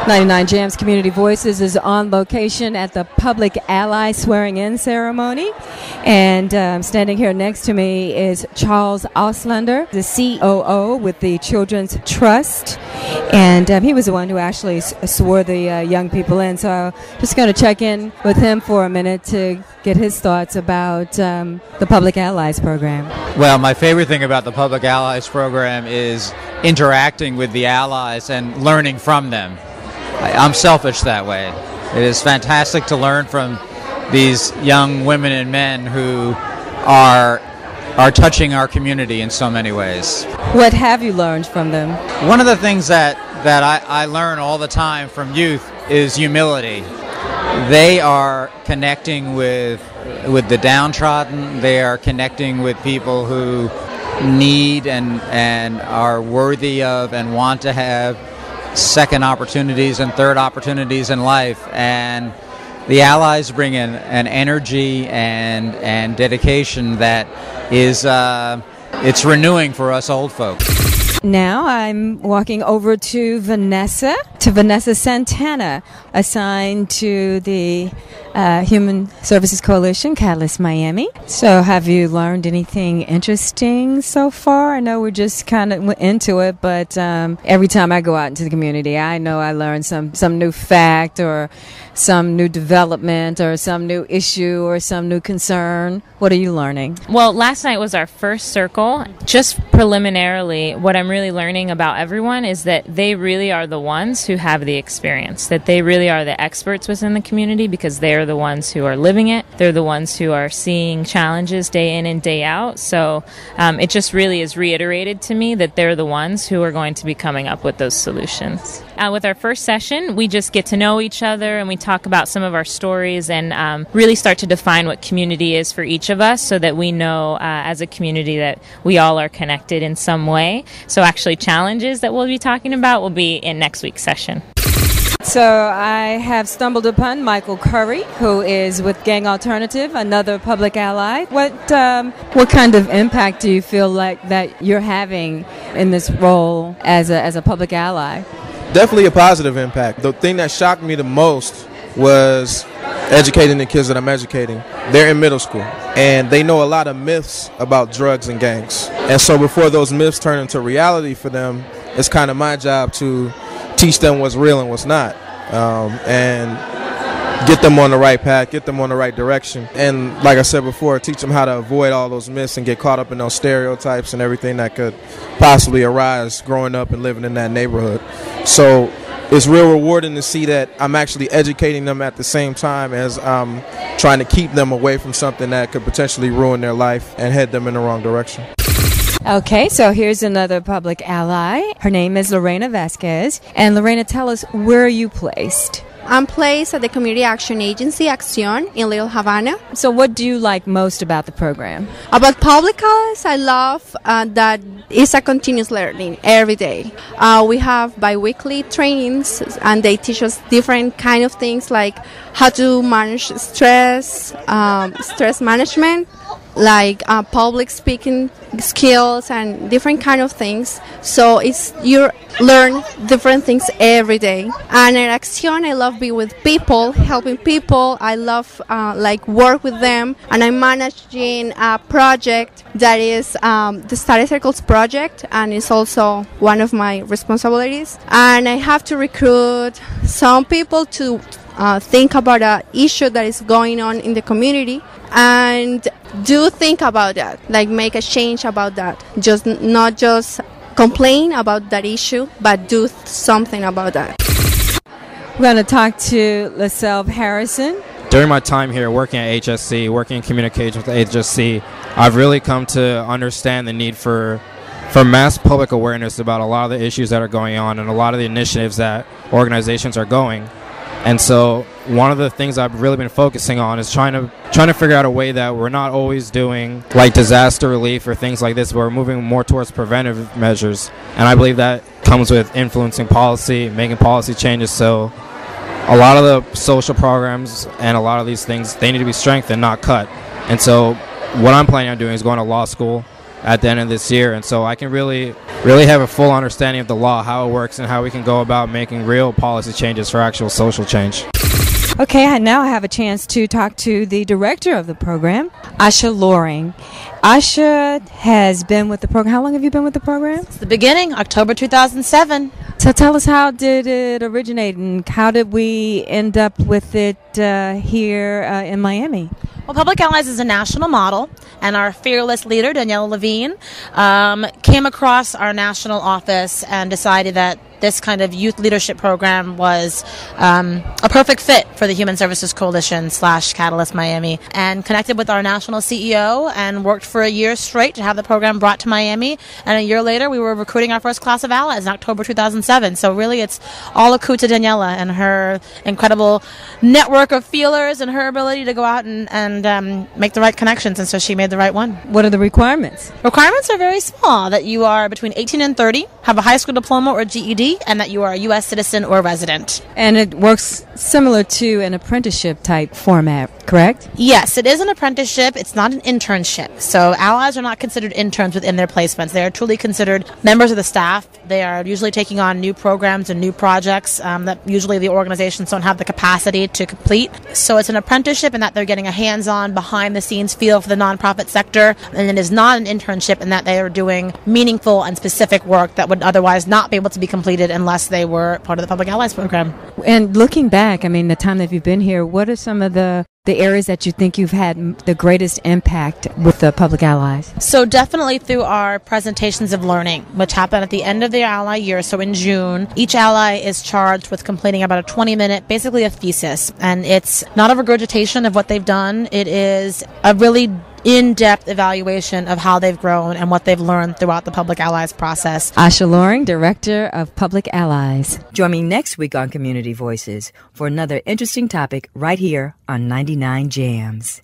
99 Jams Community Voices is on location at the Public Ally Swearing-In Ceremony. And standing here next to me is Charles Auslander, the COO with the Children's Trust. And he was the one who actually swore the young people in. So just going to check in with him for a minute to get his thoughts about the Public Allies program. Well, my favorite thing about the Public Allies program is interacting with the allies and learning from them. I'm selfish that way. It is fantastic to learn from these young women and men who are touching our community in so many ways. What have you learned from them? One of the things that I learn all the time from youth is humility. They are connecting with the downtrodden. They are connecting with people who need and are worthy of and want to have second opportunities and third opportunities in life. And the allies bring in an energy and dedication that is it's renewing for us old folks. Now I'm walking over to Vanessa Santana, assigned to the Human Services Coalition, Catalyst Miami. So have you learned anything interesting so far? I know we're just kind of into it, but every time I go out into the community, I know I learn some new fact or some new development or some new issue or some new concern. What are you learning? Well, last night was our first circle. Just preliminarily, what I'm really learning about everyone is that they really are the ones who have the experience, that they really are the experts within the community because they're the ones who are living it. They're the ones who are seeing challenges day in and day out. So it just really is reiterated to me that they're the ones who are going to be coming up with those solutions. With our first session, we just get to know each other and we talk about some of our stories and really start to define what community is for each of us so that we know as a community that we all are connected in some way. So actually challenges that we'll be talking about will be in next week's session. So I have stumbled upon Michael Curry, who is with Gang Alternative, another public ally. What kind of impact do you feel like that you're having in this role as a public ally? Definitely a positive impact. The thing that shocked me the most was educating the kids that I'm educating. They're in middle school, and they know a lot of myths about drugs and gangs. And so before those myths turn into reality for them, it's kind of my job to teach them what's real and what's not, and get them on the right path, get them on the right direction. And like I said before, teach them how to avoid all those myths and get caught up in those stereotypes and everything that could possibly arise growing up and living in that neighborhood. So it's real rewarding to see that I'm actually educating them at the same time as I'm trying to keep them away from something that could potentially ruin their life and head them in the wrong direction. Okay, so here's another public ally. Her name is Lorena Vasquez. And Lorena, tell us, where are you placed? I'm placed at the Community Action Agency, Acción, in Little Havana. So what do you like most about the program? About public allies, I love that it's a continuous learning every day. We have bi-weekly trainings, and they teach us different kind of things like how to manage stress, stress management, like public speaking skills and different kind of things. So you learn different things every day. And at Acción, I love being with people, helping people. I love work with them, and I'm managing a project that is the Study Circles project, and it's also one of my responsibilities. And I have to recruit some people to think about an issue that is going on in the community and do think about that, like make a change about that. Not just complain about that issue, but do something about that. We're going to talk to LaSelve Harrison. During my time here working at HSC, working in communication with HSC, I've really come to understand the need for mass public awareness about a lot of the issues that are going on and a lot of the initiatives that organizations are going. And so one of the things I've really been focusing on is trying to figure out a way that we're not always doing like disaster relief or things like this, but we're moving more towards preventive measures. And I believe that comes with influencing policy, making policy changes. So a lot of the social programs and a lot of these things, they need to be strengthened, not cut. And so what I'm planning on doing is going to law school at the end of this year. And so I can really have a full understanding of the law, how it works, and how we can go about making real policy changes for actual social change. Okay, now I have a chance to talk to the director of the program, Asha Loring. Asha has been with the program. How long have you been with the program? It's the beginning, October 2007. So tell us, how did it originate and how did we end up with it here in Miami? Well, Public Allies is a national model, and our fearless leader, Daniela Levine, came across our national office and decided that this kind of youth leadership program was a perfect fit for the Human Services Coalition / Catalyst Miami, and connected with our national CEO and worked for a year straight to have the program brought to Miami. And a year later, we were recruiting our first class of allies in October 2007. So really, it's all a coup to Daniela and her incredible network of feelers and her ability to go out and make the right connections. And so she made the right one. What are the requirements? Requirements are very small, that you are between 18 and 30, have a high school diploma or GED, and that you are a U.S. citizen or resident. And it works similar to an apprenticeship type format, correct? Yes, it is an apprenticeship. It's not an internship. So allies are not considered interns within their placements. They are truly considered members of the staff. They are usually taking on new programs and new projects that usually the organizations don't have the capacity to complete. So it's an apprenticeship in that they're getting a hands-on, behind-the-scenes feel for the nonprofit sector, and it is not an internship in that they are doing meaningful and specific work that would otherwise not be able to be completed unless they were part of the Public Allies program. And looking back, I mean, the time that you've been here, what are some of the areas that you think you've had the greatest impact with the Public Allies? So definitely through our presentations of learning, which happen at the end of the ally year. So in June, each ally is charged with completing about a 20-minute, basically a thesis. And it's not a regurgitation of what they've done. It is a really in-depth evaluation of how they've grown and what they've learned throughout the Public Allies process. Asha Loring, Director of Public Allies. Join me next week on Community Voices for another interesting topic right here on 99 Jams.